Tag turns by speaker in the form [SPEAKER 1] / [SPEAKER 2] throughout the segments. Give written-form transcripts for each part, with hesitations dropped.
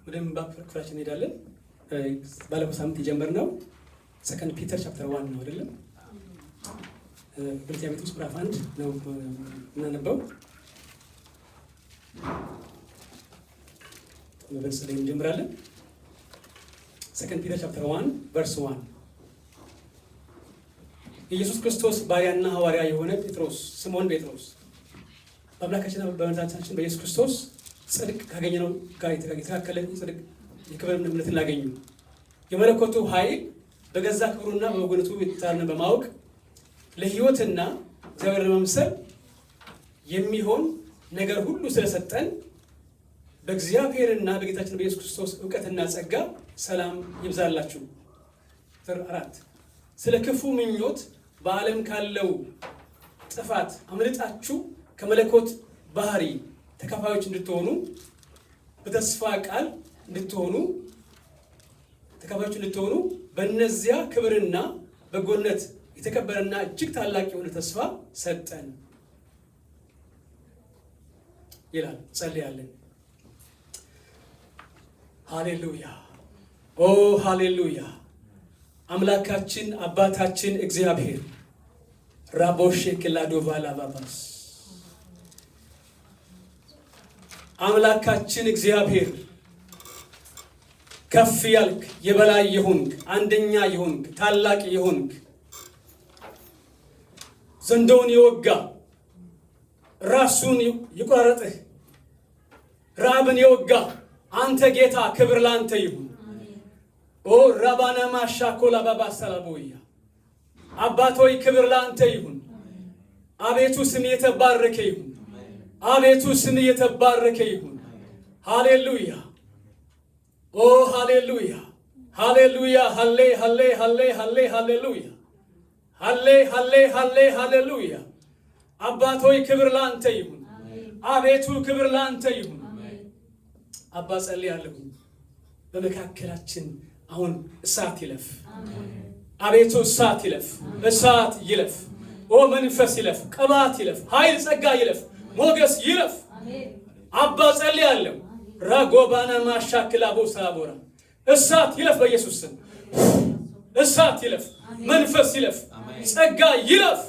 [SPEAKER 1] ወደ ምንባብ ክፍላችን እንሄዳለን። ባለፈው ሳምንት የጀመርነው ሰከንድ ፒተር ቻፕተር 1 ነው አይደለም? ሁለተኛ ጴጥሮስ ምዕራፍ 1 ነው እናነበው። በቨርስ ላይ እንጀምራለን። ሰከንድ ፒተር ቻፕተር 1 ቨርስ 1 የኢየሱስ ክርስቶስ ባሪያና ሐዋርያ የሆነ ጴጥሮስ ስምዖን ጴጥሮስ በአምላካችንና በመድኃኒታችን በኢየሱስ ክርስቶስ ጽድቅ ካገኘነው ጋር የተካከለ ጽድቅ የክብር እምነትን ላገኙ የመለኮቱ ኃይል በገዛ ክብሩና በበጎነቱ የተጣራን በማወቅ ለሕይወትና እግዚአብሔር ለመምሰል የሚሆን ነገር ሁሉ ስለሰጠን በእግዚአብሔርና በጌታችን በኢየሱስ ክርስቶስ ዕውቀትና ጸጋ ሰላም ይብዛላችሁ። ቁጥር 4 ስለ ክፉ ምኞት በዓለም ካለው ጥፋት አምልጣችሁ ከመለኮት ባህሪ ተካፋዮች እንድትሆኑ በተስፋ ቃል እንድትሆኑ በእነዚያ ክብርና በጎነት የተከበረና እጅግ ታላቅ የሆነ ተስፋ ሰጠን ይላል። ጸልያለን። ሃሌሉያ ኦ ሃሌሉያ። አምላካችን አባታችን እግዚአብሔር ራቦሼ ክላዶቫላ ባባስ አምላካችን እግዚአብሔር ከፍ ያልክ የበላይ የሆንክ አንደኛ የሆንክ ታላቅ የሆንክ ዘንዶውን የወጋ ራሱን የቆራረጠህ ራብን የወጋ አንተ ጌታ ክብር ላንተ ይሁን። ኦ ራባና ማሻኮላ ባባ ሰላቦያ አባቶይ ክብር ላንተ ይሁን። አቤቱ ስም የተባረከ ይሁን። አቤቱ ስም የተባረከ ይሁን። ሃሌሉያ ኦ ሃሌሉያ ሃሌሉያ ሃሌ ሃሌ ሃሌ ሃሌ ሃሌሉያ ሃሌ ሃሌ ሃሌ ሃሌሉያ። አባቶይ ክብር ላንተ ይሁን። አቤቱ ክብር ላንተ ይሁን። አባ ጸልያለሁ በመካከላችን አሁን እሳት ይለፍ። አቤቱ እሳት ይለፍ፣ እሳት ይለፍ። ኦ መንፈስ ይለፍ፣ ቅባት ይለፍ፣ ኃይል ጸጋ ይለፍ፣ ሞገስ ይለፍ። አባ ጸልያለሁ ራጎባና ማሻክላ ቦሳቦራ እሳት ይለፍ በኢየሱስ ስም። እሳት ይለፍ፣ መንፈስ ይለፍ፣ ጸጋ ይለፍ።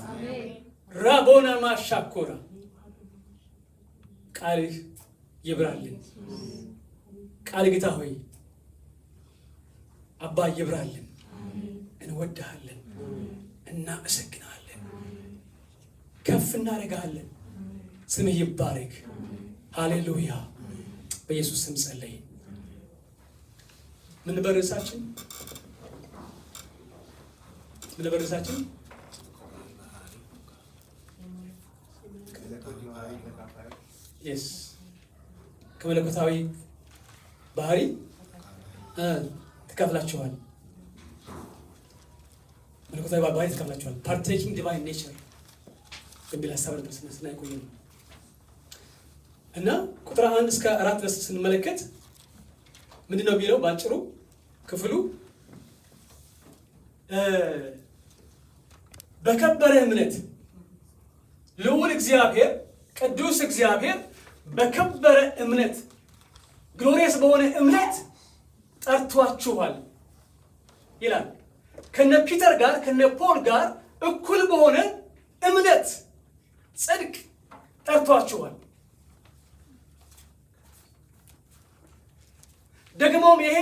[SPEAKER 1] ራቦና ማሻኮራ ቃልህ ይብራልን። ቃል ጌታ ሆይ አባ ይብራልን። እንወድሃለን፣ እናመሰግናለን፣ ከፍ እናደርግሃለን። ስምህ ይባረክ። ሃሌሉያ። በኢየሱስ ስም ጸለይ። ምን በርዕሳችን ከመለኮታዊ ባህሪ ተካፍላችኋል። መለኮታዊ ባህሪ ተካፍላችኋል። ፓርቴኪንግ ዲቫይን ኔቸር በሚል ሀሳብ ነበር ስናይ ቆየ ነው እና ቁጥር 1 እስከ 4 ድረስ ስንመለከት ምንድን ነው የሚለው? በአጭሩ ክፍሉ በከበረ እምነት ልዑል እግዚአብሔር ቅዱስ እግዚአብሔር በከበረ እምነት ግሎሪየስ በሆነ እምነት ጠርቷችኋል ይላል። ከነ ፒተር ጋር ከነ ፖል ጋር እኩል በሆነ እምነት ጽድቅ ጠርቷችኋል። ደግሞም ይሄ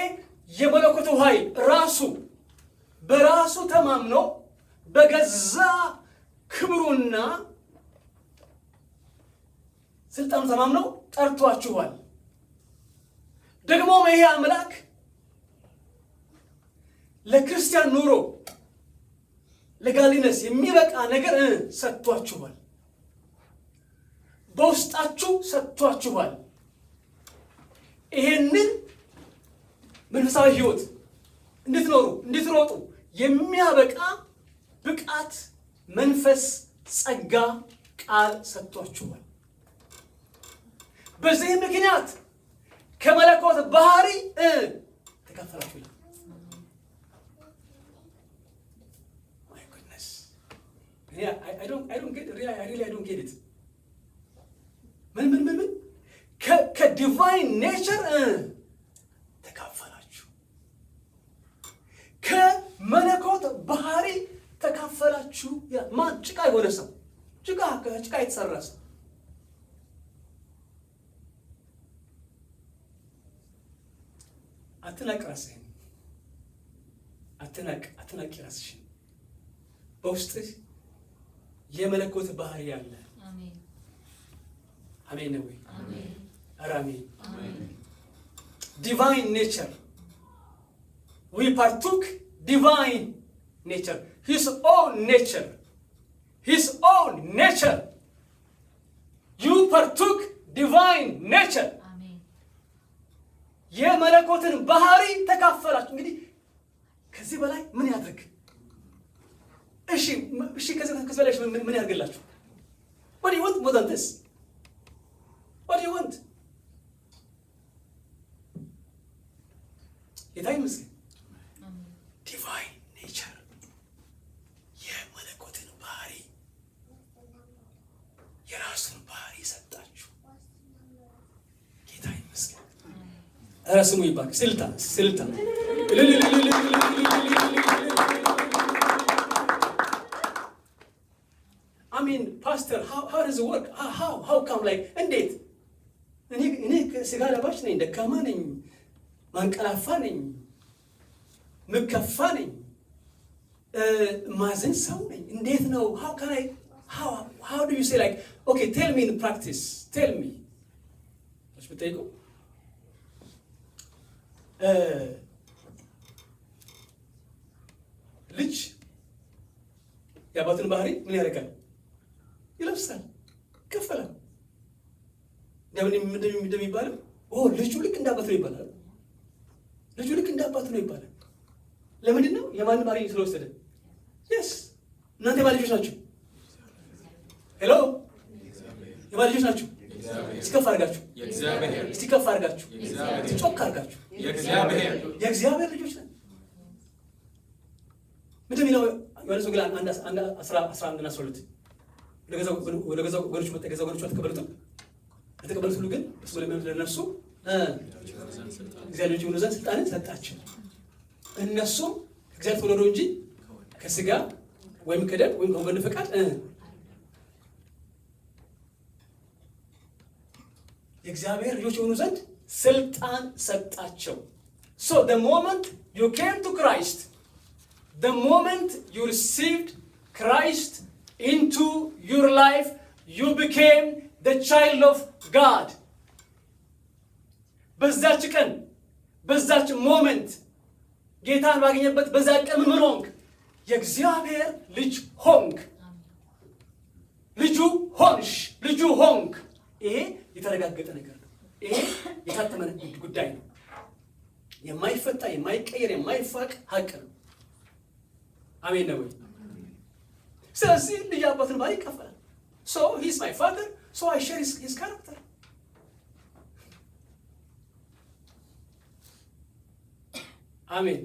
[SPEAKER 1] የመለኮቱ ኃይል ራሱ በራሱ ተማምኖ በገዛ ክብሩና ስልጣኑ ተማምኖ ጠርቷችኋል። ደግሞም ይሄ አምላክ ለክርስቲያን ኑሮ ለጋሊነስ የሚበቃ ነገር ሰጥቷችኋል። በውስጣችሁ ሰጥቷችኋል። ይሄንን መንፈሳዊ ሕይወት እንድትኖሩ እንድትሮጡ የሚያበቃ ብቃት፣ መንፈስ፣ ጸጋ፣ ቃል ሰጥቷችኋል። በዚህ ምክንያት ከመለኮት ባህሪ ተካፈላችሁ ይላል። My goodness. I don't get it. ምን ከዲቫይን ኔቸር ሰጣችሁ። ማን? ጭቃ የሆነ ሰው፣ ጭቃ የተሰራ ሰው። አትናቅ ራስህን፣ አትናቅ ራስሽን። በውስጥህ የመለኮት ባህሪ አለ። አሜን ነው ወይ? ኧረ አሜን። ዲቫይን ኔቸር we partook divine nature, his own nature, his own nature. You partook divine nature. አሜን። የመለኮትን ባህሪ ተካፈላችሁ። እንግዲህ ከዚህ በላይ ምን ያድርግ? እሺ ከዚህ በላይ ምን ያድርግላችሁ? what do you want more than this? what do you want? የታይ ምስል ዲቫይን ኔቸር የመለኮትን ባህሪ የራሱን ባህሪ ሰጣችሁ። ጌታ ይመስገን። ኧረ ስሙ ይባርክ። ስልታ I mean, pastor, how does it work? How come like እንዴት? እኔ ስጋ ለባሽ ነኝ፣ ደካማ ነኝ፣ ማንቀላፋ ነኝ፣ ምከፋ ነኝ፣ ማዘን ሰው ነኝ። እንዴት ነው? how do you say like, okay, tell me in practice, tell me. እሺ ብትጠይቁ ልጅ የአባቱን ባህሪ ምን ያደርጋል? ይለብሳል፣ ይከፈላል። እንደሚባለው ልጁ ልክ እንዳባቱ ነው ይባላል። ልጁ ልክ እንዳባቱ ነው ይባላል። ለምንድን ነው? የማን ባህሪ ስለወሰደ? yes እናንተ የማን ልጆች ናችሁ? ሄሎ የማን ልጆች ናችሁ? እስቲ ከፍ አድርጋችሁ እስቲ ከፍ አድርጋችሁ እስቲ ጮክ አድርጋችሁ የእግዚአብሔር ልጆች ነን። ምንድን ነው ዮሐንስ ወንጌል 1:11-12 ወደ ገዛ ወገኖቹ መጣ፣ ገዛ ወገኖቹ አልተቀበሉትም። ለተቀበሉት ሁሉ ግን እሱ ለሚያምኑት ለእነርሱ እግዚአብሔር ልጅ የሆኑ ዘንድ ስልጣንን ሰጣቸው። እነሱም እግዚአብሔር ተወለዱ እንጂ ከስጋ ወይም ከደም ወይም ከወገን ፈቃድ የእግዚአብሔር ልጆች የሆኑ ዘንድ ስልጣን ሰጣቸው። So the moment you came to Christ, the moment you received Christ into your life, you became the child of God. በዛች ቀን በዛች ሞመንት ጌታን ባገኘበት በዛ ቀን ምን ሆንክ? የእግዚአብሔር ልጅ ሆንክ። ልጁ ሆንሽ፣ ልጁ ሆንክ። ይሄ የተረጋገጠ ነገር ነው። ይሄ የታተመ ጉዳይ ነው። የማይፈታ የማይቀየር የማይፋቅ ሀቅ ነው። አሜን ነው ወይ? ስለዚህ ልጅ አባቱን ባህሪ ይካፈላል። So he is my father, so I share his character. Amen.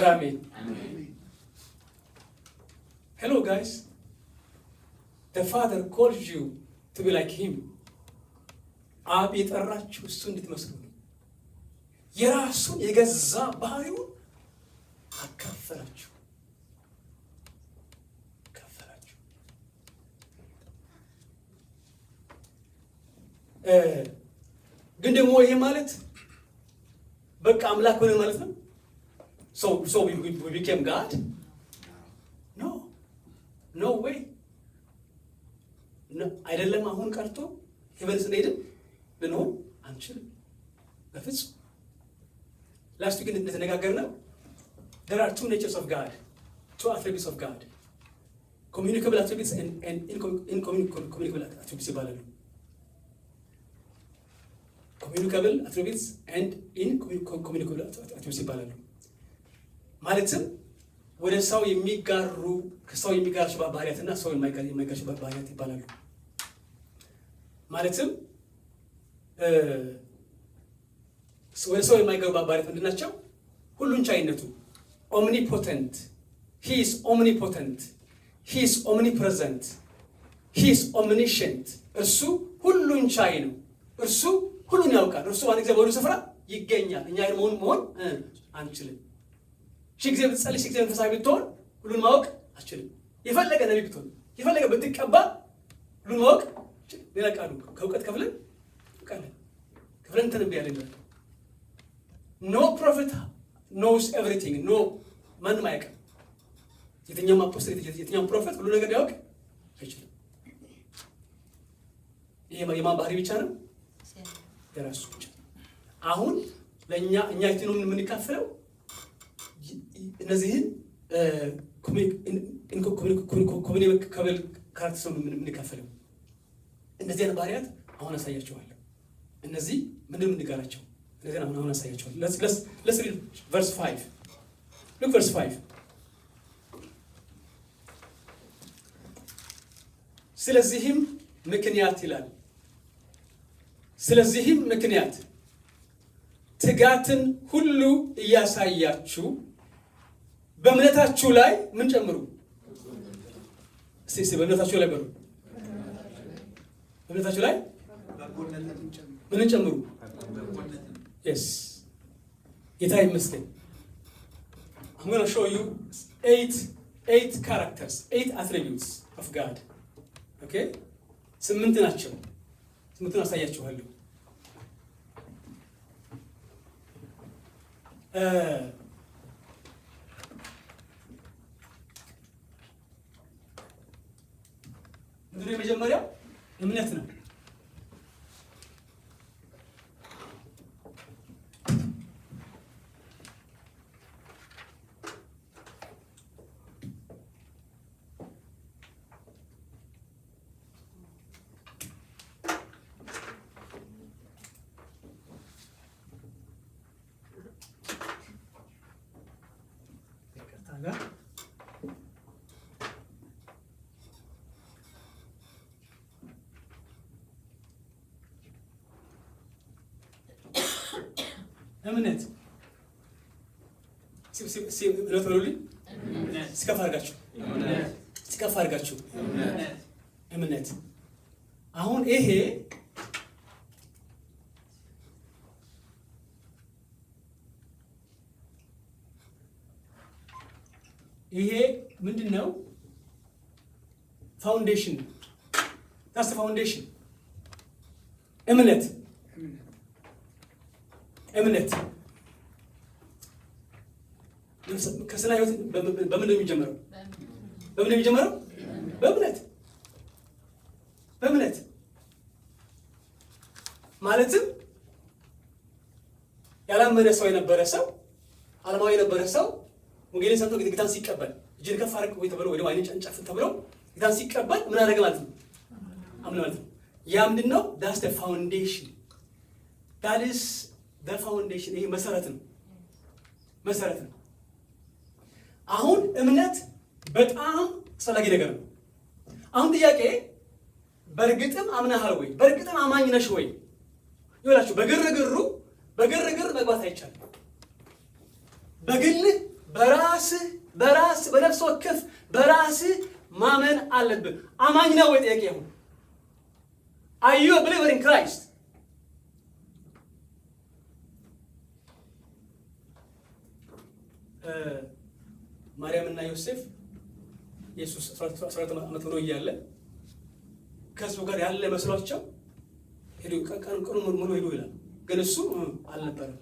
[SPEAKER 1] Amen. Hello guys. The father calls you to be like him. አብ የጠራችሁ እሱ እንድትመስሉ ነው። የራሱን የገዛ ባህሪውን አካፈላችሁ። ግን ደግሞ ይሄ ማለት በቃ አምላክ ሆነ ማለት ነው። So we became God? No way. አይደለም። አሁን ቀርቶ ሄቨን ስንሄድም ልንሆን አንችልም በፍጹም። ላስት ዊክ እንደተነጋገርነው there are two natures of God, two attributes of God, communicable attributes and incommunicable attributes ይባላሉ። communicable attributes and incommunicable attributes ይባላሉ። ማለትም ወደ ሰው የሚጋሩ ከሰው የሚጋሩ ባህሪያትና ሰው የማይጋሩ ባህሪያት ይባላሉ። ማለትም ወደ ሰው የማይጋሩ ባህሪያት ምንድን ናቸው? ሁሉን ቻይነቱ omnipotent, he is omnipotent, he is omnipresent, he is omniscient። እርሱ ሁሉን ቻይ ነው። እርሱ ሁሉን ያውቃል። እርሱ አንድ ጊዜ በሁሉ ስፍራ ይገኛል። እኛ መሆን አንችልም። ሺህ ጊዜ ብትጸልይ፣ ሺህ ጊዜ መንፈሳዊ ብትሆን ሁሉን ማወቅ አችልም። የፈለገ ነብይ ብትሆን የፈለገ ብትቀባ ሁሉን ማወቅ ሌላ ቃሉ ከእውቀት ከፍለን ትንቢያለን። ኖ ፕሮፌት ኖውስ ኤቭሪቲንግ። ኖ ማንም አያውቅም። የትኛውም አፖስትል የትኛውም ፕሮፌት ሁሉ ነገር ሊያውቅ አይችልም። ይሄ የማን ባህሪ ብቻ ነው? የራሱ ብቻ። አሁን ለእኛ የትኛው የምንካፈለው እነዚህን ኮሚኒኬብል ካራክተርስ ነው የምንካፈለው። እነዚህ አይነት ባህሪያት አሁን አሳያቸዋለሁ። እነዚህ ምንም እንጋራቸው እነዚህ አሁን አሳያቸዋለሁ። let's read verse 5. look verse 5. ስለዚህም ምክንያት ይላል። ስለዚህም ምክንያት ትጋትን ሁሉ እያሳያችሁ በእምነታችሁ ላይ ምን ጨምሩ? እስቲ በእምነታችሁ ላይ በሉ። በእምነታችሁ ላይ ምን ጨምሩ? yes ጌታ ይመስገን። I'm going to show you eight characters, 8 attributes of God. okay 8 ናቸው። 8ን አሳያችኋለሁ። ምንድነው የመጀመሪያው? እምነት ነው። እምነት ለተሉልኝ ስከፍ አድርጋችሁ እምነት። አሁን ይሄ ምንድን ነው? ፋውንዴሽን ታስ ፋውንዴሽን እምነት ከስና ህይወት በምን ነው የሚጀምረው? በእምነት ማለትም ያላመነ ሰው የነበረ ሰው ዓለማዊ የነበረ ሰው ወንጌልን ሰምቶ ጌታን ሲቀበል እጅን ከፍ አድርግ ወይ ተብሎ ወይ አይን ጨንጨፍ ተብሎ ጌታን ሲቀበል ምን አደረገ ማለት ነው? አምነ ማለት ነው። ያ ምንድን ነው? that's the foundation. that is the foundation. ይሄ መሰረት ነው። አሁን እምነት በጣም አስፈላጊ ነገር ነው። አሁን ጥያቄ በእርግጥም አምነሃል ወይ? በእርግጥም አማኝ ነሽ ወይ? ይኸውላችሁ በግርግር መግባት አይቻልም። በግልህ በራስህ በነፍስ ወከፍ በራስህ ማመን አለብህ። አማኝ ነው ወይ? ጥያቄ አሁን are you a believer in Christ? ማርያምና ዮሴፍ ኢየሱስ 14 ዓመት ሆኖ እያለ ከእሱ ጋር ያለ መስሏቸው ሄዱ። ቀኑን ሙሉ ሄዱ ይላል። ግን እሱ አልነበረም።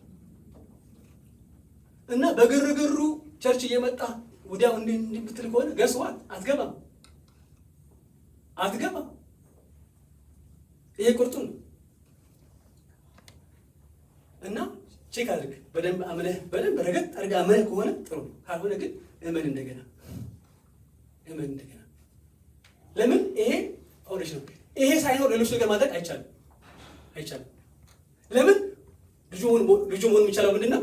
[SPEAKER 1] እና በግርግሩ ቸርች እየመጣ ወዲያው እንዲህ ብትል ከሆነ ገስዋት አትገባም። ይሄ ቁርጡን ነው። እና ቼክ አድርግ በደንብ አምነህ በደንብ ረገጥ አድርገህ አምነህ ከሆነ ጥሩ ነው። ካልሆነ ግን እመን እንደገና። ለምን? ይሄ ፋውንዴሽን ነው። ይሄ ሳይኖር ሌሎች ነገር ማድረግ አይቻልም። ለምን? ልጁ መሆን የሚቻለው ምንድን ነው?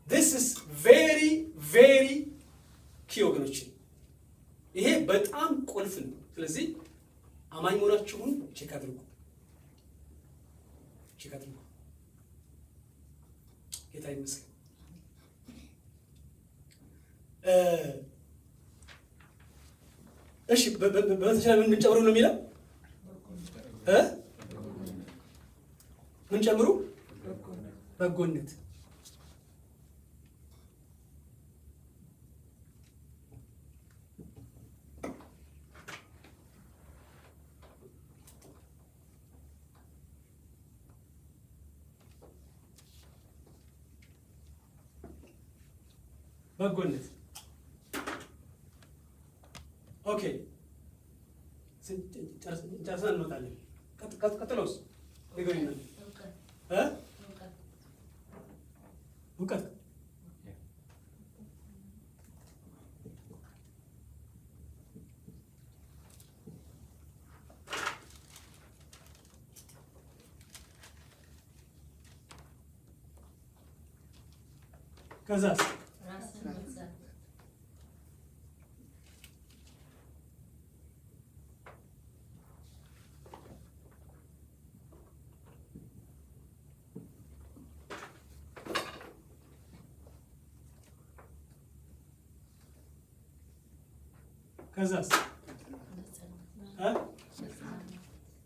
[SPEAKER 1] this is very very key ወገኖች፣ ይሄ በጣም ቁልፍ ነው። ስለዚህ አማኝ መሆናችሁን ቼክ አድርጉ። ጌታ ይመስገን። እሺ በተቻለ ምን ጨምሩ ነው የሚለው? ምን ጨምሩ? በጎነት። በጎነት። ኦኬ ጨርሰን እንወጣለን። ቀጥሎስ ንገሪኝ። እውቀት ከዛስ ከዛስ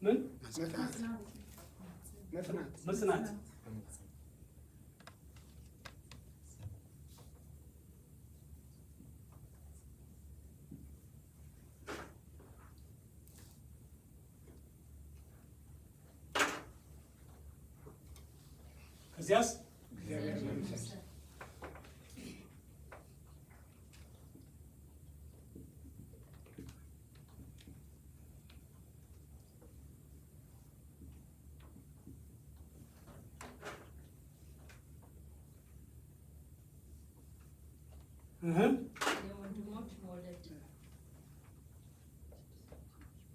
[SPEAKER 1] ምን መጽናት ከዚያስ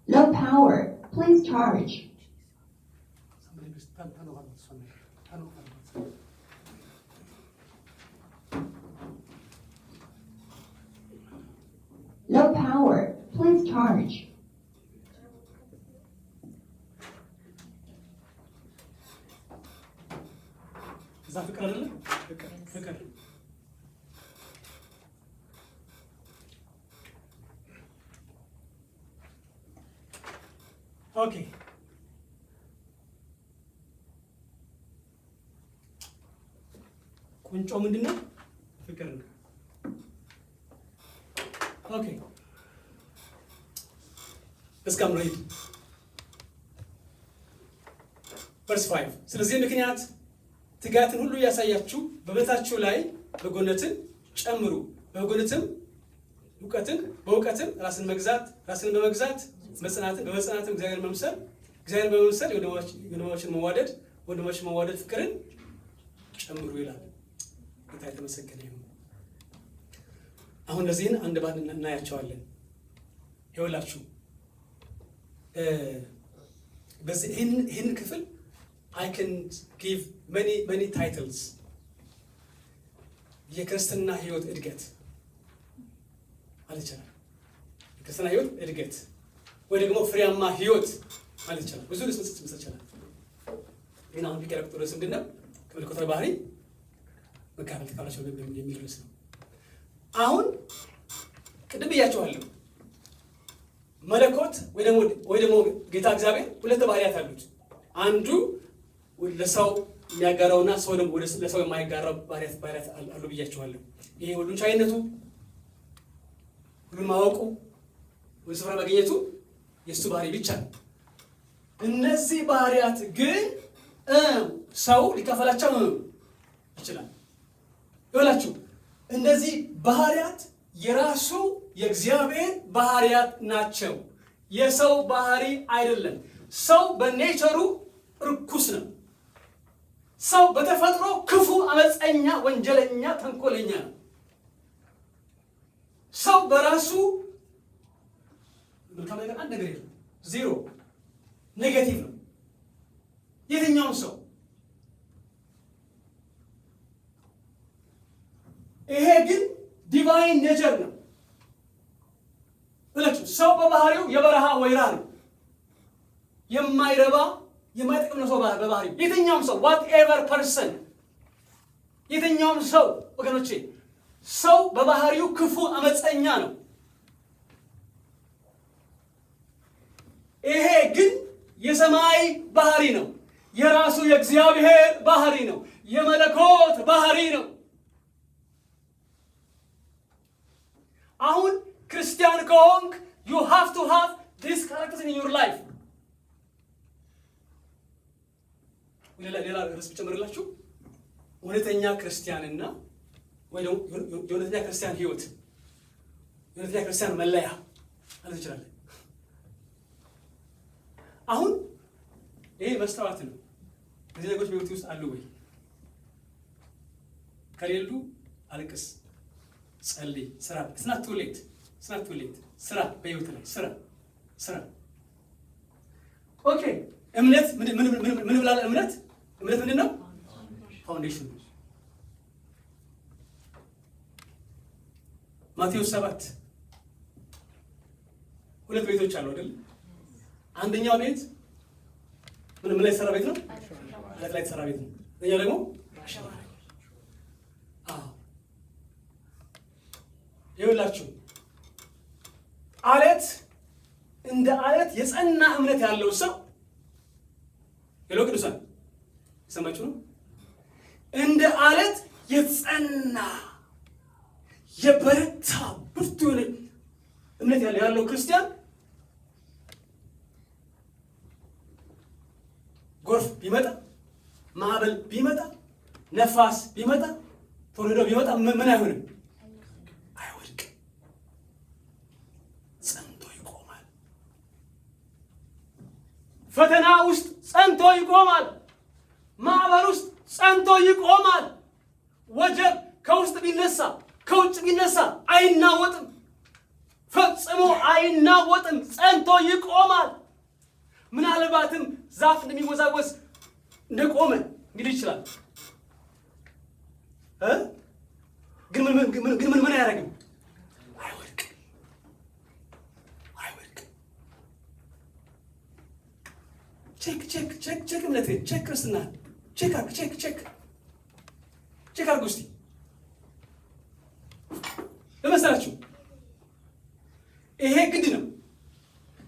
[SPEAKER 2] Low power, please charge. Low power, please charge.
[SPEAKER 1] እዛ ፍቅር አይደለ? ፍቅር ኦኬ ቁንጮ ምንድነው? ፍቅር ነው። ኦኬ እስከምን ሄድ ቨርስ 5 ስለዚህ ምክንያት ትጋትን ሁሉ ያሳያችሁ በእምነታችሁ ላይ በጎነትን ጨምሩ፣ በጎነትም እውቀትን፣ በእውቀትም ራስን መግዛት፣ ራስን በመግዛት መጽናትን፣ በመጽናትም እግዚአብሔር መምሰል፣ እግዚአብሔር በመምሰል የወንድማማችን መዋደድ፣ ወንድማማችን መዋደድ ፍቅርን ጨምሩ ይላል። ጌታ የተመሰገነ ይሁን። አሁን እነዚህን አንድ ባንድ እናያቸዋለን። ይኸውላችሁ በዚህ ይህን ክፍል I can give many titles የክርስትና ህይወት እድገት ማለት ይችላል። የክርስትና ህይወት እድገት ወይ ደግሞ ፍሬያማ ህይወት ማለት ይችላል። ብዙ ልስልስ ይችላል። ግን አሁን ቢቀር ቁጥር ስም ምንድነው? ከመለኮታዊ ባህሪ መካፈል ተካፋዮች የሚል ርዕስ ነው። አሁን ቅድም ብያቸዋለሁ። መለኮት ወይ ደግሞ ጌታ እግዚአብሔር ሁለት ባህሪያት አሉት። አንዱ ለሰው የሚያጋራውና ሰው ደግሞ ለሰው የማይጋራው ባህሪያት አሉ ብያቸዋለሁ። ይሄ ሁሉን ቻይነቱ፣ ሁሉን ማወቁ፣ ሁሉ ስፍራ ማግኘቱ የእሱ ባህሪ ብቻ ነው። እነዚህ ባህሪያት ግን ሰው ሊካፈላቸው ይችላል። ይኸውላችሁ እነዚህ ባህሪያት የራሱ የእግዚአብሔር ባህሪያት ናቸው። የሰው ባህሪ አይደለም። ሰው በኔቸሩ ርኩስ ነው። ሰው በተፈጥሮ ክፉ፣ አመፀኛ፣ ወንጀለኛ፣ ተንኮለኛ ነው። ሰው በራሱ መልካም ነገር አንድ ነገር የለም። ዜሮ ኔጌቲቭ ነው የትኛውም ሰው። ይሄ ግን ዲቫይን ኔቸር ነው ብላችሁ ሰው በባህሪው የበረሃ ወይራ ነው። የማይረባ የማይጠቅም ነው ሰው በባህሪው። የትኛውም ሰው whatever person የትኛውም ሰው ወገኖቼ ሰው በባህሪው ክፉ አመፀኛ ነው። ይሄ ግን የሰማይ ባህሪ ነው። የራሱ የእግዚአብሔር ባህሪ ነው። የመለኮት ባህሪ ነው። አሁን ክርስቲያን ከሆንክ you have to have these characters in your life። ሌላ ርዕስ ብጨምርላችሁ እውነተኛ ክርስቲያንና ወይ ደግሞ የእውነተኛ ክርስቲያን ህይወት የእውነተኛ ክርስቲያን መለያ ማለት እንችላለን። አሁን ይሄ መስታወት ነው። እነዚህ ነገሮች በህይወት ውስጥ አሉ ወይ? ከሌሉ አልቅስ፣ ጸልይ፣ ስራ። ስናት ቱሌት ስራ፣ በህይወት ላይ ስራ። ኦኬ። እምነት ምን ብላል? እምነት ምንድን ነው? ፋውንዴሽን። ማቴዎስ 7 2 ቤቶች አሉ አይደል? አንደኛው ቤት ምን ላይ የተሰራ ቤት ነው? አለት ላይ የተሰራ ቤት ነው። አንደኛው ደግሞ አሸዋ ላይ። ይኸውላችሁ አለት እንደ አለት የጸና እምነት ያለው ሰው ሄሎ ቅዱሳን ሰማችሁ ነው። እንደ አለት የጸና የበረታ ብርቱ የሆነ እምነት ያለው ክርስቲያን ጎርፍ ቢመጣ፣ ማዕበል ቢመጣ፣ ነፋስ ቢመጣ፣ ቶርናዶ ቢመጣ ምን አይሆንም? አይወድቅም። ጸንቶ ይቆማል። ፈተና ውስጥ ጸንቶ ይቆማል። ማዕበል ውስጥ ጸንቶ ይቆማል። ወጀብ ከውስጥ ቢነሳ ከውጭ ቢነሳ አይናወጥም። ፈጽሞ አይናወጥም። ጸንቶ ይቆማል። ምናልባትም ዛፍ እንደሚወዛወዝ እንደቆመ እንግዲህ ይችላል። ግን ምን አያደርግም? አይወድቅም። ቼክ እምነትህን፣ ቼክ ክርስትናህን ቼክ አድርግ እስቲ። ለመሰላችሁ ይሄ ግድ ነው።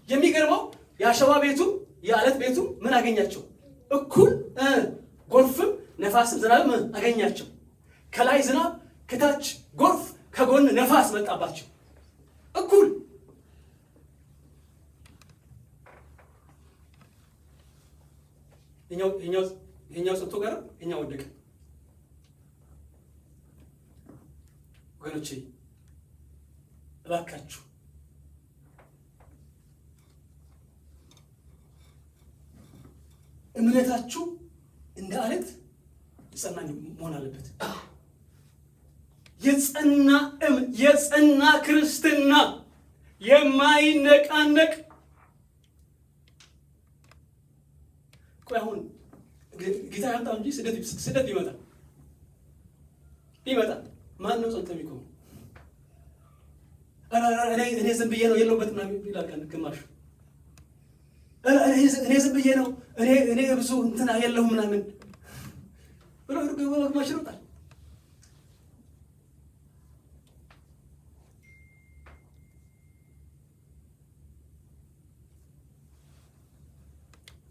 [SPEAKER 1] የሚገርመው የአሸዋ ቤቱ የአለት ቤቱ ምን አገኛቸው? እኩል ጎርፍም ነፋስም ዝናብም አገኛቸው። ከላይ ዝናብ፣ ከታች ጎርፍ፣ ከጎን ነፋስ መጣባቸው እኩል። የኛው ጸንቶ ጋር የኛው ወደቀ። ወገኖቼ እባካችሁ እምነታችሁ እንደ አለት የጸና መሆን አለበት። የጸና ክርስትና የማይነቃነቅ። ቆይ አሁን ጌታ ያምጣው እንጂ ስደት ቢመጣ ማን ነው ጸንቶ የሚቆመው? እኔ ዝም ብዬ ነው የለውበትም ይላል ግማሹ። እኔ ዝም ብዬ ነው እኔ ብዙ እንትና የለሁም ምናምን ብሎ ግማሽ ይሮጣል።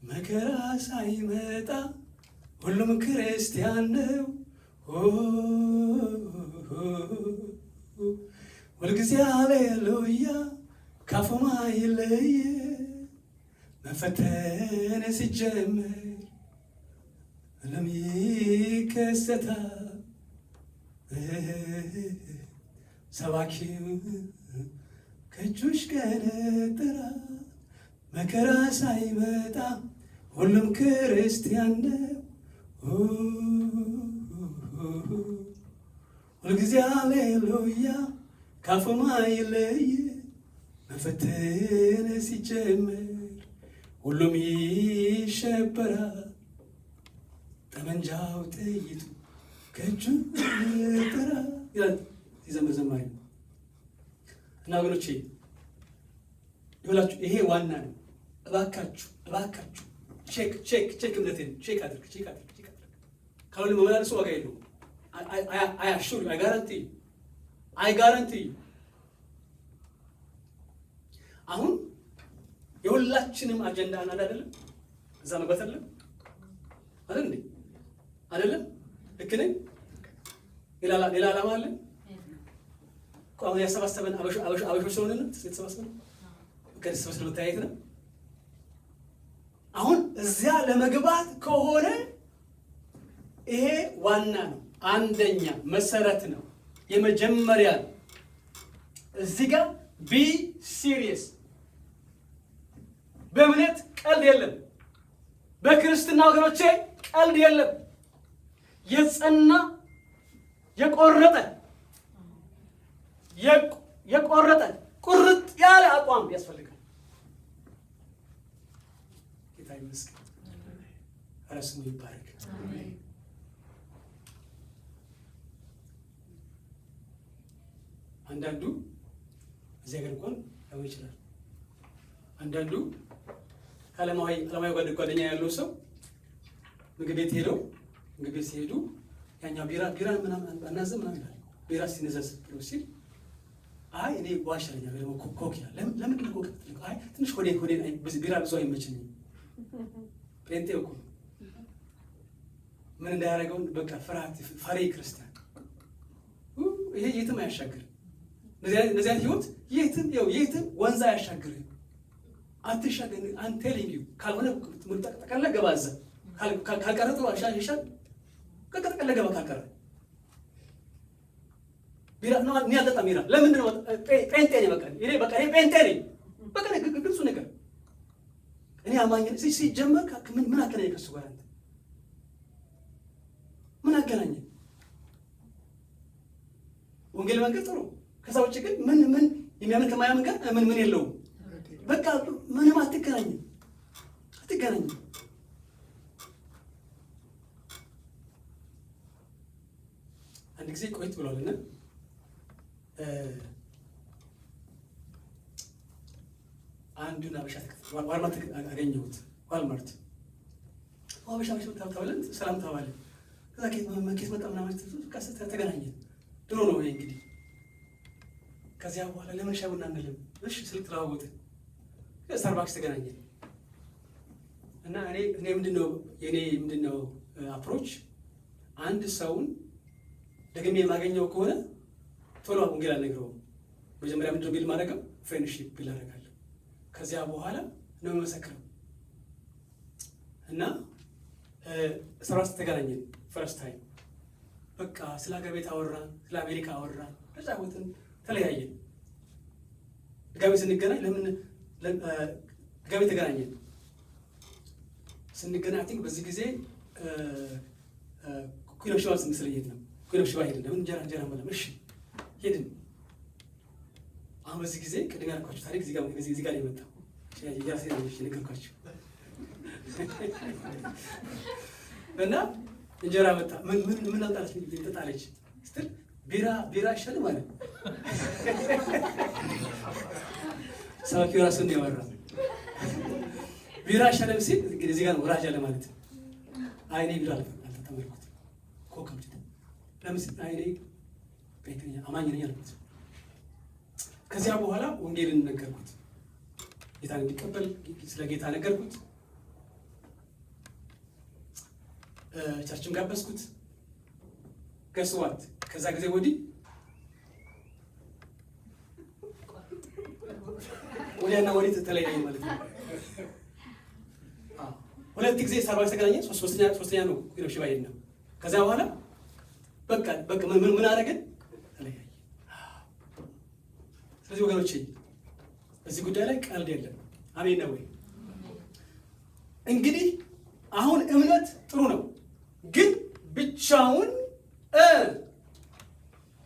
[SPEAKER 1] መከራ ሳይመጣ ሁሉም ክርስቲያን ነው። ሁልጊዜ ሃሌሉያ ካፉ ማይለይ መፈተን ሲጀምር ዓለም ይከሰታል። ሰባኪው ከእጆች ገነጠራ መከራ ሳይመጣ ሁሉም ክርስቲያን ነው። ሁልጊዜ ሃሌሉያ ካፉ ማይለይ መፈተን ሲጀምር ሁሉም ይሸበራል። ጠመንጃው ጥይቱ ከእጁ ጠራ ይላል ሲዘምር ዘማሪ እና ወገኖቼ ይኸውላችሁ ይሄ ዋና ነው። እባካችሁ ቼክ እምነትን ቼክ አድርግ። ካልሆነ መመላለሱ ዋጋ የለውም። አያሹር አይጋራንቲ አሁን የሁላችንም አጀንዳ አንድ አይደለም። እዛ መግባት አይደለም አይደለም። ልክ ነኝ። ሌላ ዓላማ አለ። አሁን ያሰባሰበን አበሾች ስለሆነ የተሰባሰበን ከደስበስ ለመታየት ነው። አሁን እዚያ ለመግባት ከሆነ ይሄ ዋና ነው፣ አንደኛ መሰረት ነው። የመጀመሪያ እዚህ ጋር ቢ ሲሪየስ። በእምነት ቀልድ የለም። በክርስትና ወገኖቼ ቀልድ የለም። የጸና የቆረጠ ቁርጥ ያለ አቋም ያስፈልጋል። ጌታ ይመስገን። ኧረ ስሙ ይባረክ። አንዳንዱ እዚህ ሀገር እንኳን ሊሆን ይችላል። አንዳንዱ ዓለማዊ ጓደኛ ያለው ሰው ምግብ ቤት ሲሄዱ ያኛው ቢራ ምናምን አናዝም ምናምን ይላል። ቢራ ሲነዘዝ ብሎ ሲል አይ እኔ ዋሻለኛ ደግሞ ኮክ ይላል። ለምንድን ነው ኮክ? አይ ትንሽ ሆዴ ቢራ ብዙ አይመችኝም። ጴንጤው እኮ ምን እንዳያደርገውን በቃ ፍርሃት ፈሪ ክርስቲያን። ይሄ የትም አያሻግርም። እነዚህ አይነት ህይወት የትም ወንዝ አያሻግርም። አትሻገር አንተ ቴሊንግ ዩ ካልሆነ ጠቅጠቀለ ገባ እዛ ካልቀረ ጥሩ ይሻል። ጠቅጠቀለ ገባ ካልቀረ ቢራ ነው እኔ አልጠጣም ቢራ። ለምንድን ነው? ጴንጤ ነኝ በቃ እኔ ጴንጤ ነኝ በቃ ግልጹ ነገር። እኔ አማኝ ሲጀመር ምን አገናኘ ከሱ ጋር? አንተ ምን አገናኘ? ወንጌል መንገድ ጥሩ። ከዛ ውጭ ግን ምን የሚያምን ከማያምን ጋር ምን የለውም። በቃ ምንም አትገናኝም። አንድ ጊዜ ቆይት ብሏልና አንዱን አበሻ ዋልማርት አገኘሁት። ዋልማርት አበሻ ተባብለን ሰላም ተባባልን። ከዛ ኬት መጣ ምናምን ተገናኘን። ድሮ ነው ይሄ እንግዲህ። ከዚያ በኋላ ለምን ሻይ ቡና አንልም? እሺ ስልክ ተለዋወጥን። ስታርባክስ ተገናኘን እና እኔ ምንድነው አፕሮች አንድ ሰውን ደግሜ የማገኘው ከሆነ ቶሎ ወንጌል አልነግረውም። መጀመሪያ ምንድነው ቢል ማድረገው ፍሬንድሺፕ ቢል አደርጋለሁ። ከዚያ በኋላ ነው የምመሰክረው እና ስራስ ተገናኘን። ፈርስት ታይም በቃ ስለ ሀገር ቤት አወራን፣ ስለ አሜሪካ አወራን፣ ተጫወትን፣ ተለያየን። ድጋሜ ስንገናኝ ድጋሜ ተገናኘን። ስንገናኝ አይ ቲንክ በዚህ ጊዜ ኩዊን ኦፍ ሺባ ምስል ሄድ ነው። ኩዊን ኦፍ ሺባ ሄድን። ለምን እንጀራ መለም እሺ ሄድን። አሁን በዚህ ጊዜ ቅድም ያልኳችሁ ታሪክ እዚህ ጋር ነው የመጣው። የራሴ ነው የነገርኳችሁ እና እንጀራ መጣ። ምን አምጣለች? ልጠጣለች ስትል ቢራ ይሻል ማለት ሰባኪው ራሱን ያወራ ቢራ ይሻለም ሲል እንግዲህ እዚህ ጋር ወራጅ አለ ማለት ነው። አይኔ ቢራ አልተጠመርኩት ኮከብት ለምስ አይኔ ቤተኛ አማኝ ነኝ አልኩት። ከዚያ በኋላ ወንጌልን ነገርኩት። ጌታን እንዲቀበል ስለ ጌታ ነገርኩት። ቸርችም ጋበዝኩት። ገስዋት ከዛ ጊዜ ወዲህ ወዲያና ወዲህ ተለያየ ማለት ነው። ሁለት ጊዜ ስታርባክስ ተገናኘን። ሶስተኛ ነው ኩዊን ኦፍ ሺባ ሄድን ነው። ከዛ በኋላ በቃ ምን አደረገን? ተለያየ። ስለዚህ ወገኖቼ በዚህ ጉዳይ ላይ ቀልድ የለም። አሜን ነው ወይ? እንግዲህ አሁን እምነት ጥሩ ነው፣ ግን ብቻውን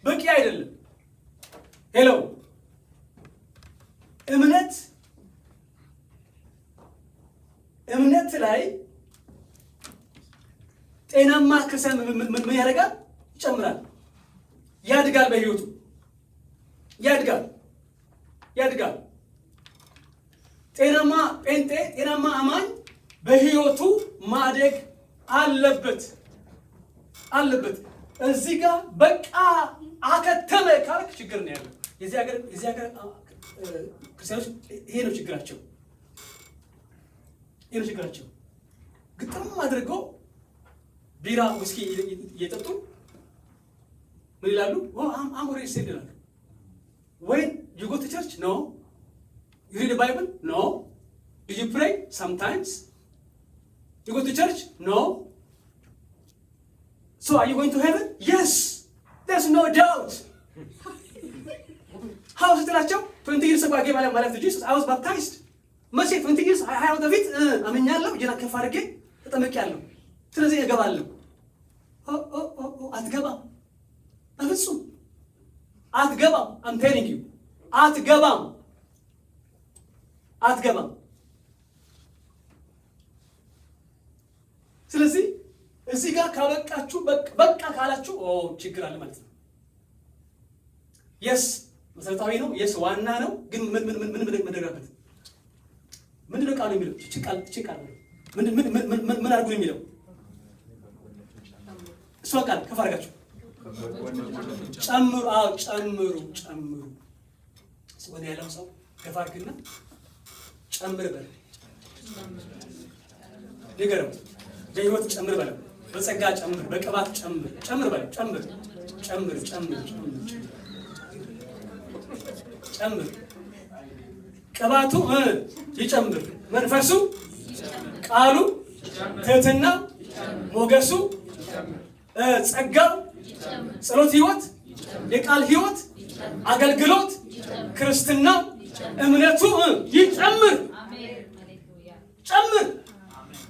[SPEAKER 1] በቂ አይደለም። ሄሎ እምነት ላይ ጤናማ ክርስቲያን ምን ያደርጋል? ይጨምራል፣ ያድጋል፣ በህይወቱ ያድጋል። ጤናማ ጴንጤ፣ ጤናማ አማኝ በህይወቱ ማደግ አለበት። እዚህ ጋር በቃ አከተመ ካልክ ችግር ነው ያለው። የዚህ ሀገር ክርስቲያኖች ይሄ ነው ችግራቸው። ግጥም አድርገው ቢራ ውስኪ እየጠጡ ምን ይላሉ? አም ኦልሬዲ ሴቭድ ይላሉ። When you go to church? No. You read the Bible? No. Do you pray? Sometimes. You go to church? No. So are you going to heaven? Yes. there's no doubt how ስትላቸው 20 years ago I gave my life to Jesus. I was baptized. መቼ 20 years 20 ዓመት በፊት አመኛለሁ፣ እጄን ከፍ አድርጌ ተጠምቄያለሁ። ስለዚህ እገባለሁ። አትገባም፣ በፍጹም አትገባም። I'm telling you አትገባም። ስለዚህ እዚህ ጋር ካበቃችሁ በቃ ካላችሁ ችግር አለ ማለት ነው። የስ መሰረታዊ ነው፣ የስ ዋና ነው። ግን ምን መደረጋበት ምንድነው ቃሉ የሚለው? ቃል ምን አድርጉ የሚለው እሷ ቃል ከፍ አድርጋችሁ ጨምሩ። ጨምሩ። ወደ ያለው ሰው ከፍ አድርግና ጨምር በል። ንገረው፣ በህይወት ጨምር በለው፣ በጸጋ ጨምር፣ በቅባት ጨምር በለው። ጨምር። ቅባቱ ይጨምር፣ መንፈሱ፣ ቃሉ፣ ትህትና፣ ሞገሱ፣ ጸጋው፣ ጸሎት ህይወት፣ የቃል ህይወት፣ አገልግሎት፣ ክርስትና፣ እምነቱ ይጨምር። ጨምር።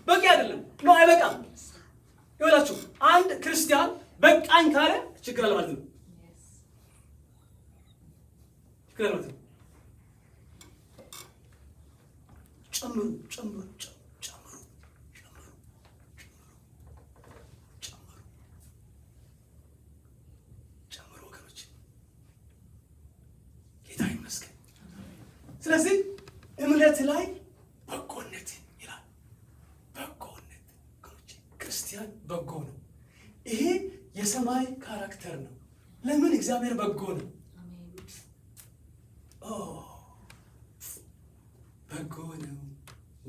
[SPEAKER 1] በቂ አይደለም ነው፣ አይበቃም። ይኸውላችሁ አንድ ክርስቲያን በቃኝ ካለ ችግር አለ ማለት ነው። ጨምሩ ወገኖች፣ ጌታ ይመስገን። ስለዚህ እምነት ላይ በጎነት ይላል። በጎነት ወገኖች፣ ክርስቲያን በጎ ነው። ይሄ የሰማይ ካራክተር ነው። ለምን? እግዚአብሔር በጎ ነው።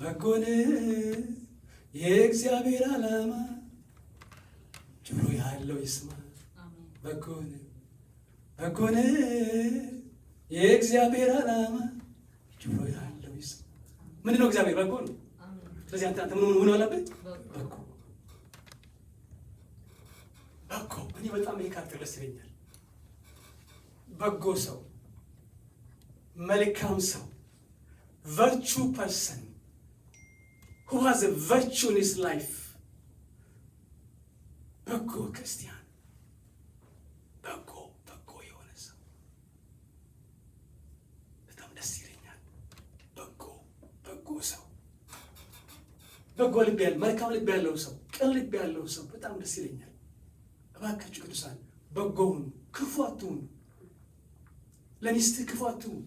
[SPEAKER 1] በጎ ነው የእግዚአብሔር ዓላማ፣ ጆሮ ያለው ይስማ። በጎ ነው የእግዚአብሔር ዓላማ፣ ጆሮ ያለው ይስማ። ምንድነው? እግዚአብሔር በጎ ነው። ስለዚህ አንተ ምን አለበት? በጎ። እኔ በጣም ይሄ ካራክተር ደስ ይለኛል። በጎ ሰው፣ መልካም ሰው፣ virtue person who has a virtue in his life. በጎ ክርስቲያን፣ በጎ የሆነ ሰው በጣም ደስ ይለኛል። በጎ ሰው፣ በጎ ልብ ያለው፣ መልካም ልብ ያለው ሰው፣ ቅን ልብ ያለው ሰው በጣም ደስ ይለኛል። እባካችሁ ቅዱሳን በጎ ሁኑ፣ ክፉ አትሁኑ። ለሚስትህ ክፉ አትሁኑ፣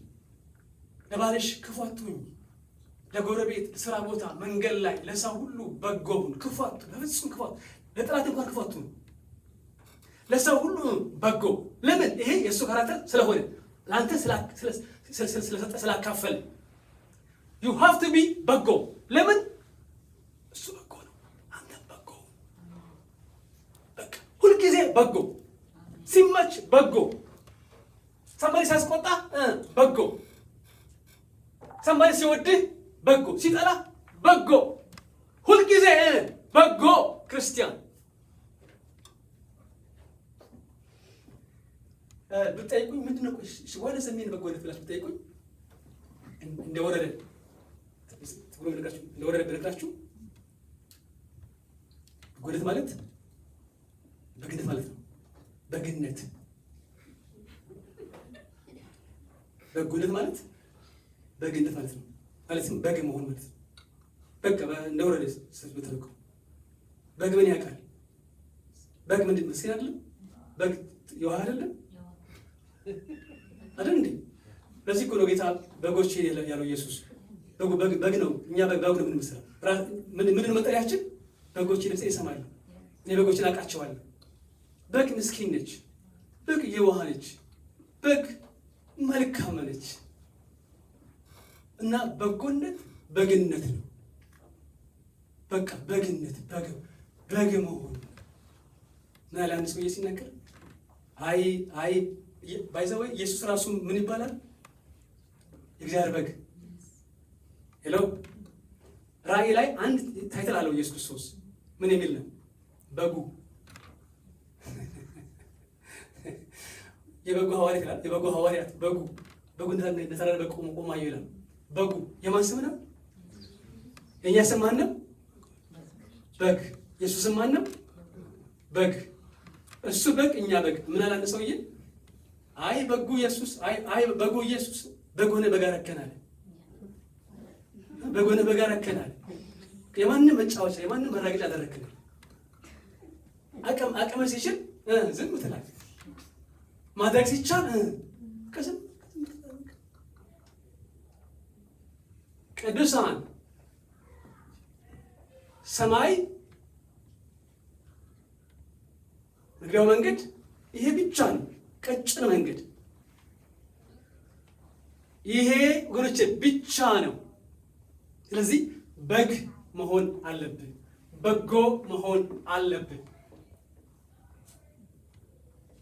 [SPEAKER 1] ለባልሽ ክፉ አትሁኝ። ለጎረቤት፣ ስራ ቦታ፣ መንገድ ላይ ለሰው ሁሉ በጎ ሁኑ፣ ክፉ አትሁኑ። በፍጹም ክፉ አትሁኑ። ለጠላት እንኳን ክፉ አትሁኑ። ለሰው ሁሉ በጎ። ለምን? ይሄ የእሱ ካራክተር ስለሆነ ለአንተ ስለሰጠ ስላካፈል you have to be በጎ። ለምን? እሱ በጎ ነው፣ አንተም በጎ። በቃ ሁልጊዜ በጎ፣ ሲመች በጎ፣ ሰንበሌ ሲያስቆጣ በጎ፣ ሰንበሌ ሲወድህ በጎ፣ ሲጠላ በጎ፣ ሁልጊዜ በጎ ክርስቲያን። ብትጠይቁኝ ምንድን ነው ወደ ሰሜን በጎነት ብላችሁ ብትጠይቁኝ እንደወረደ ብነግራችሁ በጎነት ማለት በግነት ማለት ነው። በግነት በጎነት ማለት በግነት ማለት ነው። ማለትም በግ መሆን ማለት ነው። በቃ እንደወረደ ብትልኩ በግ ምን ያውቃል? በግ ምንድን መስኪን አይደለም? በግ የዋህ አይደለም አይደል እንዴ? ለዚህ እኮ ነው ጌታ በጎች ያለው ኢየሱስ። በግ ነው። እኛ በግ ነው የምንመስለው። ምንድን መጠሪያችን? በጎች ድምፄን ይሰማሉ፣ እኔ በጎችን አውቃቸዋለሁ። በግ ምስኪን ነች፣ በግ የዋህ ነች፣ በግ መልካም ነች። እና በጎነት በግነት ነው። በቃ በግነት በግ መሆን እና ለአንድ ሰውዬ ሲናገር አይ ባይዘወይ ኢየሱስ ራሱ ምን ይባላል? የእግዚአብሔር በግ። ሄሎ ራእይ ላይ አንድ ታይትል አለው ኢየሱስ ክርስቶስ። ምን የሚል ነው? በጉ። የበጉ ሐዋርያት ይላል። የበጉ ሐዋርያት በጉ እንደተራራ ቆሞ አየሁ ይላል። በጉ የማን ስም ነው? የእኛ ስም ማን ነው? በግ። የእሱ ስም ማን ነው? በግ። እሱ በግ፣ እኛ በግ። ምን አላለ ሰውዬ? አይ በጉ ኢየሱስ፣ አይ በጉ ኢየሱስ በግ ሆነ በግ አረከናል። በግ ሆነ በግ አረከናል። የማንም መጫወቻ የማንም መራገጫ አደረክናል። አቅም ሲችል ዝም ትላለህ። ማድረግ ሲቻል ቅስም። ቅዱሳን ሰማይ መግቢያው መንገድ ይሄ ብቻ ነው፣ ቀጭን መንገድ ይሄ ወገኖቼ ብቻ ነው። ስለዚህ በግ መሆን አለብን፣ በጎ መሆን አለብን።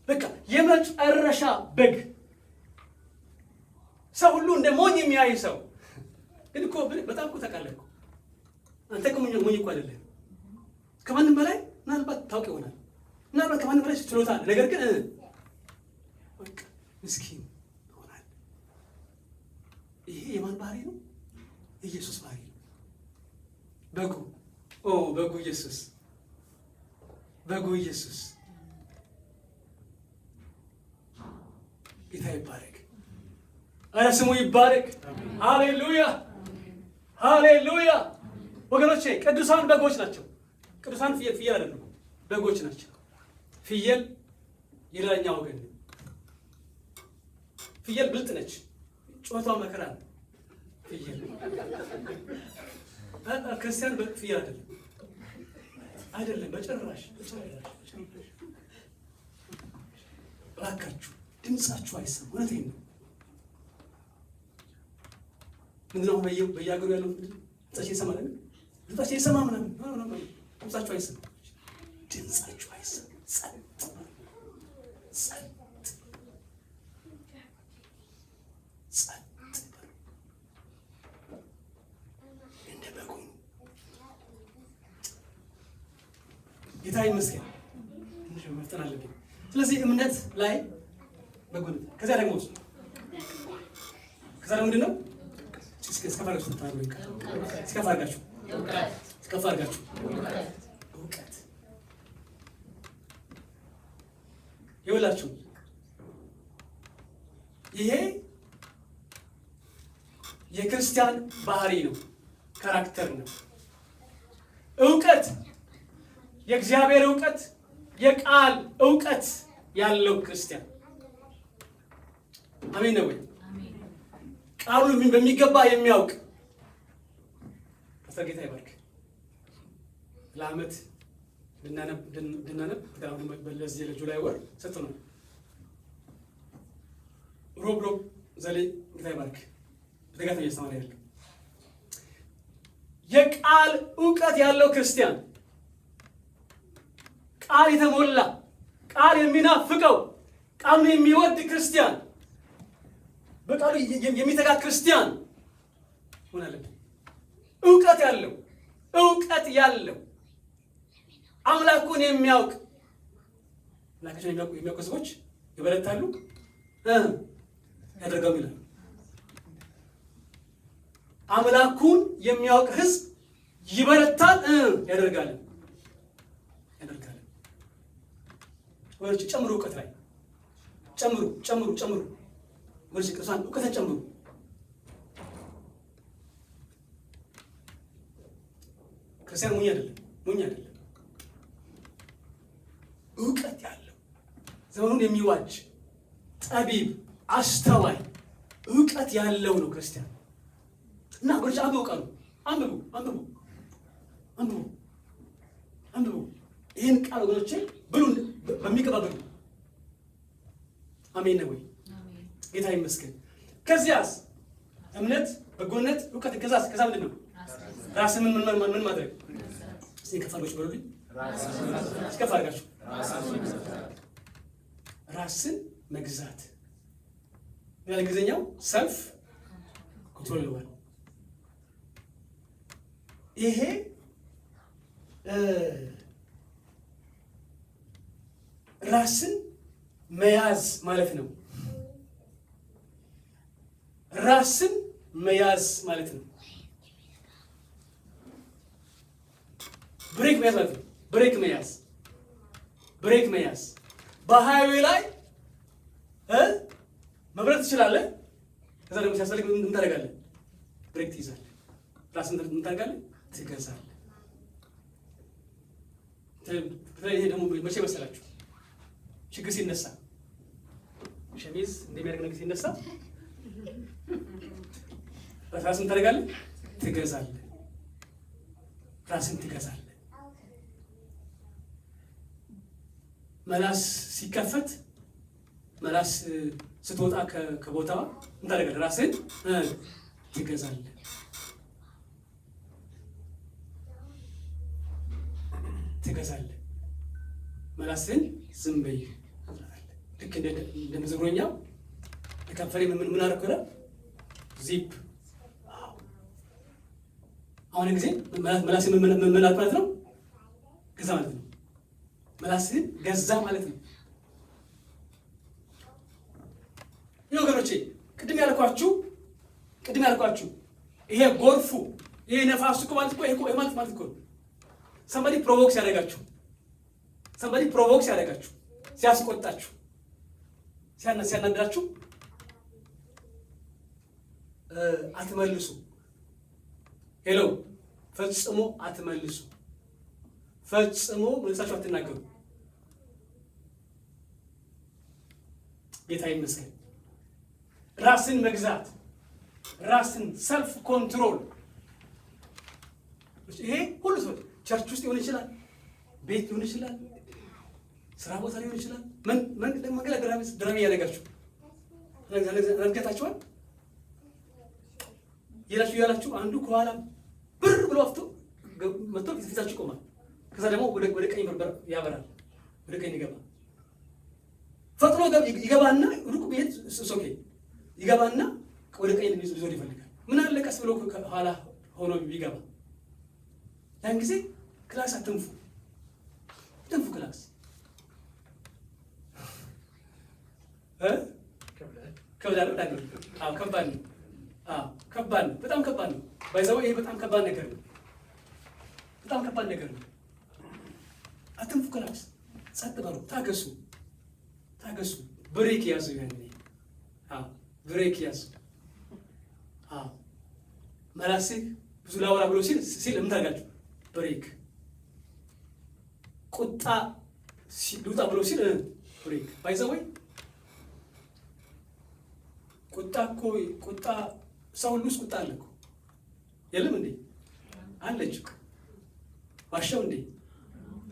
[SPEAKER 1] በቃ የመጨረሻ በግ። ሰው ሁሉ እንደ ሞኝ የሚያይ ሰው ግን እኮ በጣም እኮ ታውቃለህ እኮ አንተ እኮ ሞኝ እኮ አይደለም። ከማንም በላይ ምናልባት ታውቅ ይሆናል፣ ምናልባት ከማንም በላይ ችሎታ አለ። ነገር ግን በቃ ምስኪን ይሆናል። ይሄ የማን ባህሪ ነው? የኢየሱስ ባህሪ ነው። በጉ በጉ ኢየሱስ፣ በጉ ኢየሱስ። ጌታ ይባረክ። ኧረ ስሙ ይባረክ። ሃሌሉያ ሃሌሉያ። ወገኖቼ ቅዱሳን በጎች ናቸው። ቅዱሳን ፍየል አይደሉም፣ በጎች ናቸው። ፍየል የሌላኛ ወገን ነው። ፍየል ብልጥ ነች፣ ጩኸቷ መከራ ነው። ፍየል ክርስቲያን ፍየል አይደለም፣ አይደለም በጭራሽ። እባካችሁ ድምፃችሁ አይሰማም። እውነቴን ነው። ምንድነው በየሀገሩ ያለው ድምፃቸው ይሰማል? ድምፃቸው ይሰማ ምናምን ድምፃቸው አይሰማም። ድምፃችሁ አይሰማም። ጸጥ ጸጥ ጸጥ እንደ በጉ ጌታ ይመስገን። ትንሽ መፍጠን አለብኝ። ስለዚህ እምነት ላይ በጎነት ከዚያ ደግሞ ምንድን ነው? እስከፍ አድርጋችሁ እውቀት ይኸውላችሁ፣ ይሄ የክርስቲያን ባህሪ ነው፣ ካራክተር ነው። እውቀት፣ የእግዚአብሔር እውቀት፣ የቃል እውቀት ያለው ክርስቲያን አሜን ነው ወይ? ቃሉን በሚገባ የሚያውቅ ፓስተር ጌታ ይባርክ። ለዓመት እንድናነብ በለዚህ ለጁላይ ወር ሰጥቶናል። ሮብ ዘሌ ጌታ ይባርክ በተጋታ እያስተማረ ያለው የቃል እውቀት ያለው ክርስቲያን፣ ቃል የተሞላ ቃል የሚናፍቀው ቃሉን የሚወድ ክርስቲያን፣ በቃሉ የሚተጋ ክርስቲያን ሆነ አለብን። እውቀት ያለው አምላኩን የሚያውቅ አምላካቸውን የሚያውቁ ሰዎች ይበረታሉ ያደርጋሉ ይላል። አምላኩን የሚያውቅ ሕዝብ ይበረታል ያደርጋል። ወይስ ጨምሩ፣ እውቀት ላይ ጨምሩ ወይስ ቅዱሳን እውቀትን ጨምሩ። ክርስቲያን ሞኝ አይደለም። እውቀት ያለው ዘመኑን የሚዋጅ ጠቢብ፣ አስተዋይ እውቀት ያለው ነው ክርስቲያን። እና ወርጭ አንብቡ። ይህን ቃል ወገኖቼ ብሉ፣ በሚገባ ብሉ። አሜን ነው ወይ? ጌታ ይመስገን። ከዚያስ እምነት፣ በጎነት፣ እውቀት። ከዛ ምንድን ነው? ራስን ምን ማድረግ? እስኪ ከፍ አድርጋችሁ በሉልኝ። ከፍ አድርጋችሁ ራስን መግዛት። በእንግሊዝኛው ሰልፍ ኮንትሮል ነው። ይሄ ራስን መያዝ ማለት ነው። ራስን መያዝ ማለት ነው። ብሬክ መያዝ ማለት ነው። ብሬክ መያዝ በሃይዌ ላይ መብረር ትችላለህ። ከዛ ደግሞ ሲያስፈልግ ምን ታደርጋለህ? ብሬክ ትይዛለህ። ራስን ምን ታደርጋለህ? ትገዛለህ። ይሄ ደግሞ መቼ መሰላችሁ? ችግር ሲነሳ ሸሚዝ እንደሚያደርግ ነገር ሲነሳ ራስን ታደርጋለህ? ትገዛለህ። ራስን ትገዛለህ። መላስ ሲከፈት መላስ ስትወጣ ከቦታዋ ምን ታደርጋለህ? ራስን ትገዛለህ። መላስን ዝም በይ ልክ እንደ መዝግሮኛው ለከንፈሬ ምን አደረኩ? ዚፕ። አሁን ጊዜ መላስን ምን ማለት ነው? ገዛ ማለት ነው። መላስን ገዛ ማለት ነው። ወገኖቼ ቅድም ያልኳችሁ ይሄ ጎርፉ ይሄ ነፋሱ እኮ ማለት እኮ ይሄ ማለት እኮ ሰምባዲ ፕሮቮክስ ያደርጋችሁ ሲያስቆጣችሁ ሲያናድራችሁ አትመልሱ። ሄሎ ፈጽሞ አትመልሱ። ፈጽሞ መልሳችሁ አትናገሩ። ጌታ ይመስገን። ራስን መግዛት፣ ራስን ሰልፍ ኮንትሮል። ይሄ ሁሉ ሰው ቸርች ውስጥ ሊሆን ይችላል፣ ቤት ሊሆን ይችላል፣ ስራ ቦታ ሊሆን ይችላል። መንገድ ድራሚ እያደረጋችሁ ረድገታችኋል እያላችሁ አንዱ ከኋላ ብር ብሎ አፍቶ መጥቶ ፊታችሁ ይቆማል። ከዛ ደግሞ ወደ ቀኝ ያበራል፣ ወደ ቀኝ ይገባል። ፈጥኖ ይገባና ሩቅ ቤት ሶኬ ይገባና ወደ ቀኝ ሊዞር ይፈልጋል። ምን አለ ቀስ ብሎ ከኋላ ሆኖ ቢገባ። ያን ጊዜ ክላስ አትንፉ ክላስ ከባድ ነው። በጣም ከባድ ነው። ባይዘው ይሄ በጣም ከባድ ነገር ነው። አትንፉ ክላስ። ጸጥ በሉ፣ ታገሱ። ብሬክ ያዙ። ብሬክ ያዙ። መላሴ ብዙ ላወራ ብሎ ሲል ምን ታደርጋችሁ? ብሬክ። ቁጣ ልውጣ ብሎ ሲል ብሬክ። ባይዘው ቁጣ ሰው ሁሉ ውስጥ ቁጣ አለ እኮ የለም እንዴ? አለች እኮ ዋሻው እንዴ?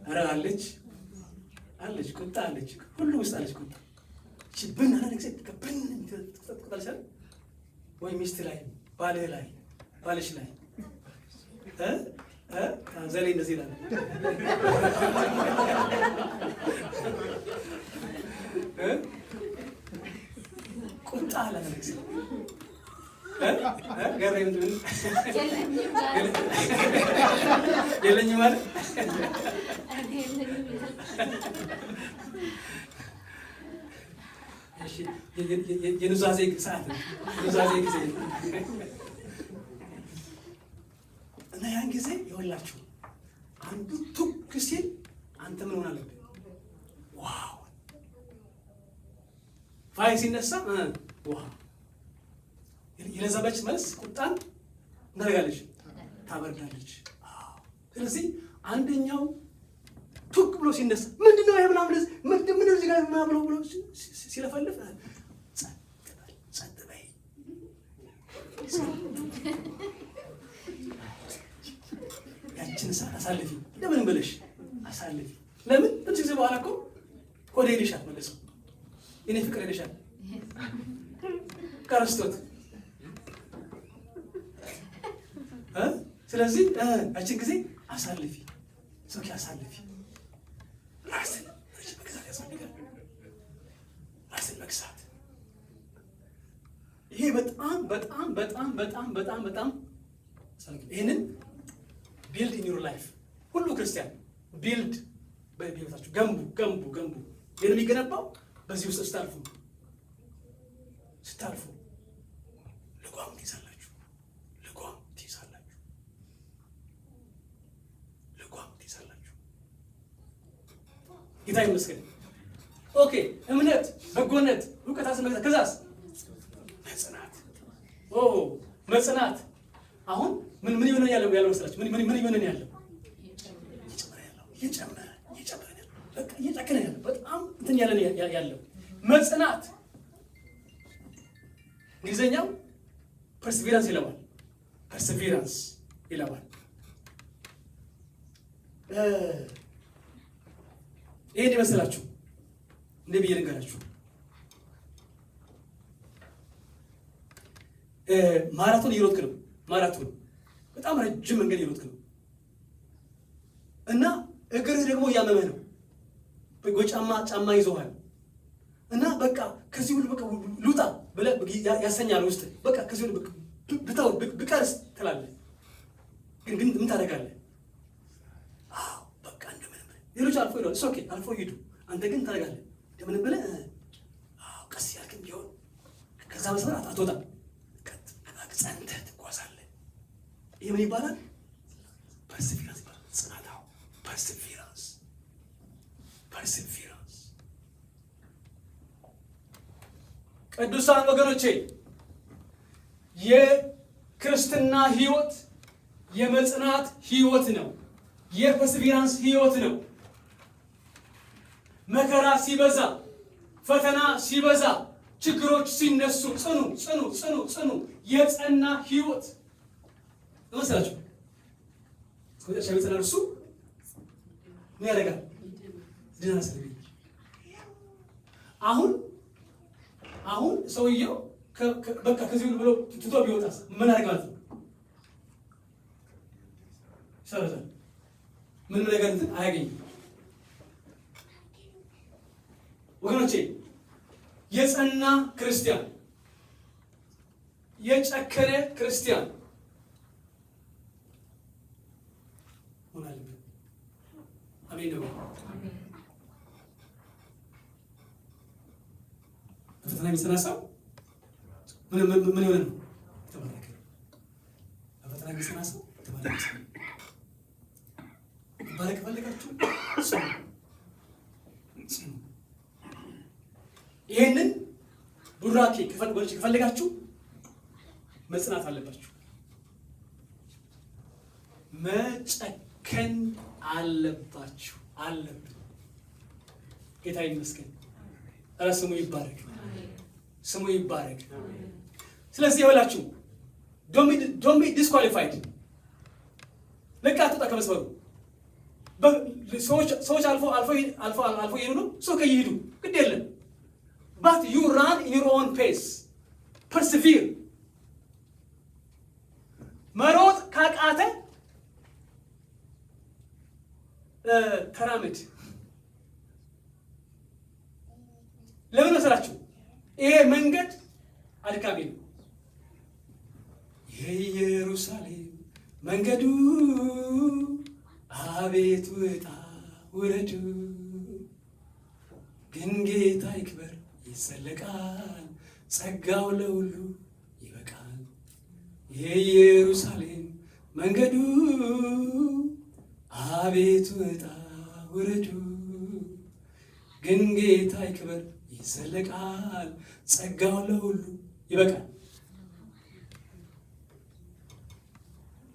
[SPEAKER 1] ኧረ አለች ቁጣ አለች ሁሉ ውስጥ አለች ቁጣ። እሺ ብን አለ ነገር ብን ተጠቅጣለች ወይ ሚስት ላይ ባልህ ላይ ባልሽ ላይ ታንዛሌ እንደዚህ ይላል። ቁጣ አለ ነገር ገበሬ ምንድን የለኝም ማለት የኑዛዜ ሰዓት ነው። የኑዛዜ ጊዜ እና ያን ጊዜ ይኸውላችሁ አንዱ ቱክ ሲል አንተ ምን ሆነ አለብህ? ዋው ፋይ ሲነሳ ዋው የለዘበች መልስ ቁጣን እናደርጋለች፣ ታበርዳለች። ስለዚህ አንደኛው ቱክ ብሎ ሲነሳ ምንድነው ይሄ ምናምን ምንድነው እዚህ ጋር ምናምን ብሎ ሲለፈልፍ ጸጥ በይ። ያችን ሰዓት አሳልፊ፣ ለምን ብለሽ አሳልፊ። ለምን ትንሽ ጊዜ በኋላ እኮ ወደ ይልሻል መልሰው የኔ ፍቅር ይልሻል ከረስቶት። ስለዚህ ያችን ጊዜ አሳልፊ፣ ሰው አሳልፊ። ራስን መግዛት ያስፈልጋል። ራስን መግዛት ይሄ በጣም ይህንን ቢልድ ኢን ዩር ላይፍ ሁሉ ክርስቲያን ቢልድ በህይወታችሁ ገንቡ። ይህን የሚገነባው በዚህ ውስጥ ስታልፉ ልጓም ትይዛላችሁ። ጌታ ይመስገን። ኦኬ እምነት፣ በጎነት፣ እውቀት፣ አስመልከት ከዛስ መጽናት። መጽናት አሁን ምን ይሆነ ያለው መስላችሁ? ምን ይሆነ ያለው? እየጨመረ ያለው በቃ እየጨከነ ያለው በጣም እንትን ያለው መጽናት። እንግሊዘኛው ፐርሲቪራንስ ይለዋል። ይሄን ይመስላችሁ እንደ ብዬ ልንገራችሁ። ማራቶን እየሮጥክ ነው። ማራቶን በጣም ረጅም መንገድ እየሮጥክ ነው እና እግርህ ደግሞ እያመመህ ነው። ጫማ ይዞሃል እና በቃ ከዚህ ሁሉ በቃ ልውጣ ብለህ ያሰኛል ውስጥ በቃ ከዚህ ሁሉ ብታው ብቀርስ ትላለህ። ግን ምን ታደርጋለህ? በቃ እንደምንም ሌሎች አልፎ ይሄዳሉ። ኦኬ አልፎ ይሄዱ። አንተ ግን ታደርጋለህ እንደምንም ብለህ ቀስ ያልክም ቢሆን ከዛ መስመር አትወጣም። ጸንተህ ትጓዛለህ። ይህ ምን ይባላል? ፐርሲቪራንስ ይባላል። ጽናታው ፐርሲቪራንስ። ቅዱሳን ወገኖቼ የክርስትና ህይወት የመጽናት ህይወት ነው። የፐርሲቪራንስ ህይወት ነው። መከራ ሲበዛ፣ ፈተና ሲበዛ፣ ችግሮች ሲነሱ ጽኑ የጸና ህይወት ለምሳሌ እሱ ምን ያደርጋል? ድና ስለዚህ አሁን ሰውየው በቃ ከዚህ ሁሉ ብሎ ትቶ ቢወጣስ ምን ያደርጋል? ሰረዘ ምን ነገር እንትን አያገኝም። ወገኖቼ የጸና ክርስቲያን፣ የጨከነ ክርስቲያን ሆነ አለበት። አሜን ነው። በፈተና የሚጸና ሰው ምን ይሆነ ነው? ተባረከ። በፈተና የሚጸና ሰው ተባረከ። ባረከ ፈልጋችሁ ይሄንን ቡራኬ ከፈለጋችሁ መጽናት አለባችሁ። መጨከን አለባችሁ። ጌታ ይመስገን። ኧረ ስሙ ይባረክ። ስለዚህ ይኸውላችሁ ዶንት ቢ ዲስኳሊፋይድ። ለቃ አትውጣ ከመስመሩ። ሰዎች አልፎ ይሄዱ ነው። ሰው ከይሄዱ ግድ የለም። But you run in your own pace. Persevere. መሮጥ ካቃተ ተራመድ። ለምን መሰላችሁ? ይሄ መንገድ አድካሚ ነው። የኢየሩሳሌም መንገዱ አቤት ውጣ ውረዱ፣ ግን ጌታ ይክበር ይሰለቃል፣ ጸጋው ለሁሉ ይበቃል። የኢየሩሳሌም መንገዱ አቤት ውጣ ውረዱ፣ ግን ጌታ ይክበር ይሰለቃል፣ ጸጋው ለሁሉ ይበቃል።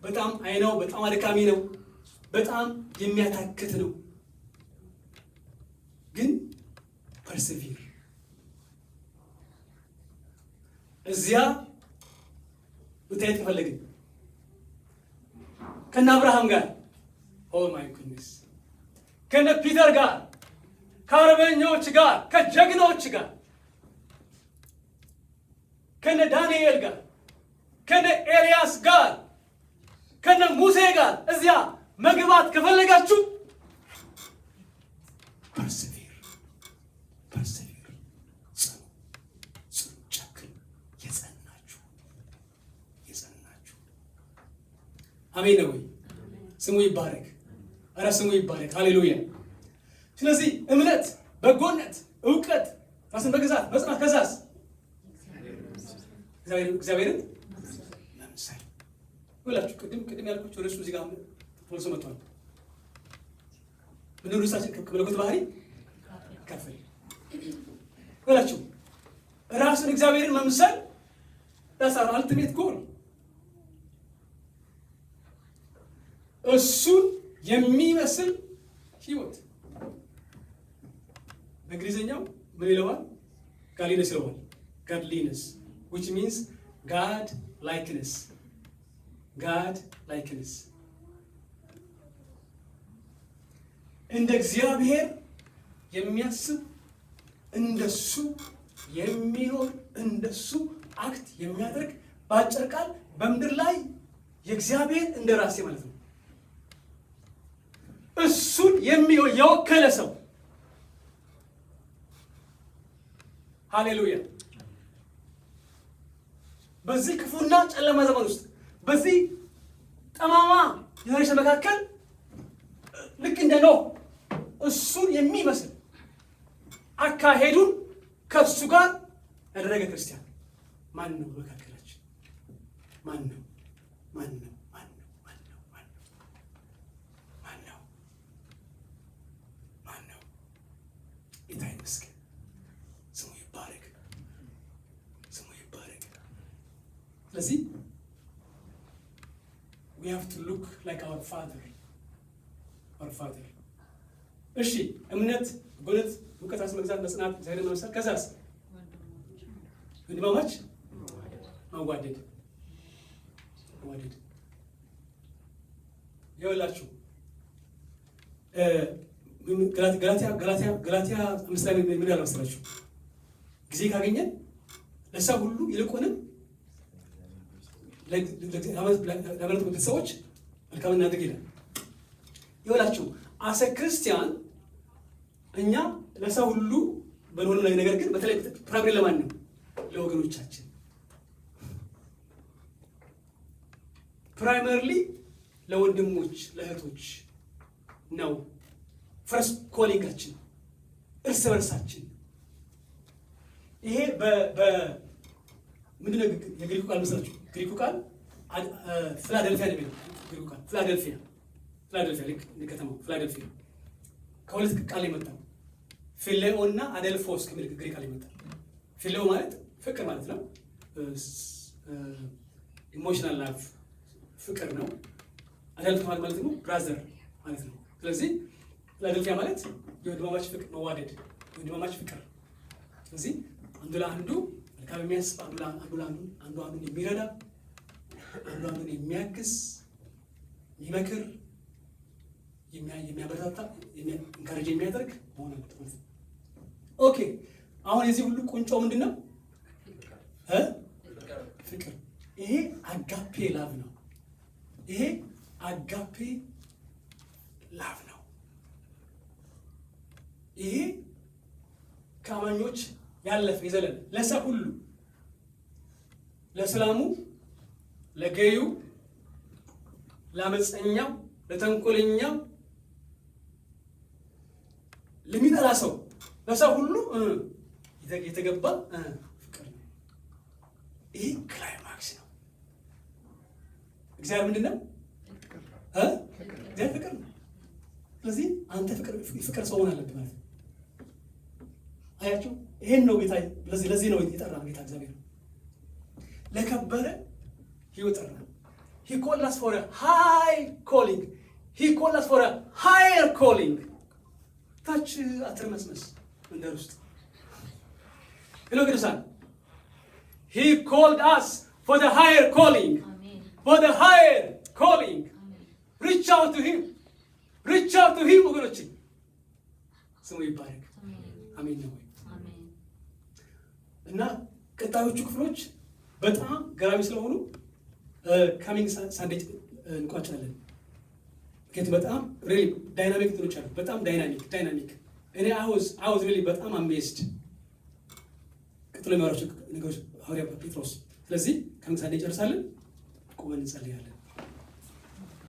[SPEAKER 1] በጣም አይነው፣ በጣም አድካሚ ነው፣ በጣም የሚያታክት ነው። ግን ፐርሲቪር እዚያ ውጤት ከፈለግን ከነ አብርሃም ጋር ኦ ማይ ጉድነስ ከነ ፒተር ጋር ከአርበኞች ጋር ከጀግኖች ጋር ከነ ዳንኤል ጋር ከነ ኤልያስ ጋር ከነ ሙሴ ጋር እዚያ መግባት ከፈለጋችሁ ፐርሲቪር አሜን ነው ወይ? ስሙ ይባረክ። ኧረ ስሙ ይባረክ። ሃሌሉያ። ስለዚህ እምነት፣ በጎነት፣ እውቀት፣ ራስን በግዛት መጽናት፣ ከዛስ እግዚአብሔርን መምሰል። ሁላችሁ ቅድም ያልኳችሁ ወደ እሱ እዚህ ጋር ፖሊሱ መጥቷል። ምን ሩሳችን ከመለኮት ባህሪ ከፍል ሁላችሁ ራስን እግዚአብሔርን መምሰል that's our ultimate goal። እሱን የሚመስል ህይወት በእንግሊዝኛው ምን ይለዋል? ጋድሊነስ ይለዋል። ጋድሊነስ which means God likeness። God likeness እንደ እግዚአብሔር የሚያስብ እንደሱ የሚኖር እንደሱ አክት የሚያደርግ በአጭር ቃል በምድር ላይ የእግዚአብሔር እንደራሴ ማለት ነው። እሱን የወከለ ሰው ሃሌሉያ። በዚህ ክፉና ጨለማ ዘመን ውስጥ በዚህ ጠማማ የሆነች መካከል ልክ እንደ ኖህ እሱን የሚመስል አካሄዱን ከእሱ ጋር ያደረገ ክርስቲያን ማን ነው? በመካከላችን ማን ነው? ማን ነው? ማን ነው? ማን ነው? ማን ነው? ማን ነው? ማን ነው? ጌታ ይመስገን፣ ስሙ ይባረክ፣ ስሙ ይባረክ። ስለዚህ we have to look like our father, our father። እሺ እምነት፣ በጎነት፣ እውቀት፣ ራስን መግዛት፣ መጽናት፣ እግዚአብሔርን መምሰል፣ ከዛስ ወንድማማች መዋደድ። ይኸውላችሁ ገላትያ ምሳሌ ምን ያለ መሰላችሁ? ጊዜ ካገኘን ለሰው ሁሉ ይልቁንም ለመረጡ ቤተሰቦች መልካም እናድርግ ይላል። ይኸውላችሁ አሰ ክርስቲያን እኛ ለሰው ሁሉ በሆነ ነገር ግን በተለይ ፕራይመሪ ለማን ነው? ለወገኖቻችን። ፕራይመሪሊ ለወንድሞች ለእህቶች ነው ፈርስት ኮሊንጋችን፣ እርስ በርሳችን። ይሄ ምንድነው የግሪኩ ቃል መሰላችሁ? ግሪኩ ቃል ፊላደልፊያ ነው የሚለው። ግሪኩ ቃል ፊላደልፊያ ልክ ከተማው ፊላደልፊያ ከሁለት ቃል የመጣው ፊሌኦ እና አደልፎስ ከሚል ግሪክ ቃል የመጣው። ፊሌኦ ማለት ፍቅር ማለት ነው። ኢሞሽናል ላቭ ፍቅር ነው። አደልፎ ማለት ደግሞ ብራዘር ማለት ነው። ስለዚህ ፊላደልፊያ ማለት የወንድማማች ፍቅር መዋደድ፣ የወንድማማች ፍቅር። ስለዚህ አንዱ ለአንዱ መልካም የሚያስብ፣ አንዱ አንዱን የሚረዳ፣ አንዱ አንዱን የሚያግዝ፣ የሚመክር፣ የሚያበረታታ፣ ኢንካሬጅ የሚያደርግ መሆን አለበት። ኦኬ አሁን የዚህ ሁሉ ቁንጮ ምንድን ነው? ፍቅር። ይሄ አጋፔ ላቭ ነው። ይሄ አጋፔ ላቭ ነው። ይሄ ከአማኞች ያለፈ የዘለለ ለሰው ሁሉ፣ ለእስላሙ፣ ለገዩ፣ ለአመፀኛው፣ ለተንኮለኛው፣ ለሚጠላ ሰው፣ ለሰው ሁሉ የተገባ ፍቅር ነው። ይሄ ክላይማክስ ነው። እግዚአብሔር ምንድን ነው? እግዚአብሔር ፍቅር ነው። ስለዚህ አንተ ፍቅር ሰው ሆን አለብህ ማለት ነው። አያችሁ፣ ይሄን ነው ጌታ። ለዚህ ነው የጠራ ጌታ እግዚአብሔር ለከበረ ህይወት ጠራ። he called us for a high calling. he called us for a higher calling። ታች አትርመስመስ መንደር ውስጥ ሄሎ ቅዱሳን፣ he called us for the higher calling. for the higher calling. reach out to him. reach out to him ወገኖች፣ ስሙ ይባረክ። አሜን ነው። እና ቀጣዮቹ ክፍሎች በጣም ገራሚ ስለሆኑ ካሚንግ ሳንዴ እንቋጫለን። ከት በጣም ሪሊ ዳይናሚክ እንትኖች አሉ። በጣም ዳይናሚክ እኔ I was really በጣም አሜዝድ። ቀጥሎ የሚያወራቸው ነገሮች ሐዋርያ ጴጥሮስ። ስለዚህ ካሚንግ ሳንዴ እንጨርሳለን። ቆመን እንጸልያለን።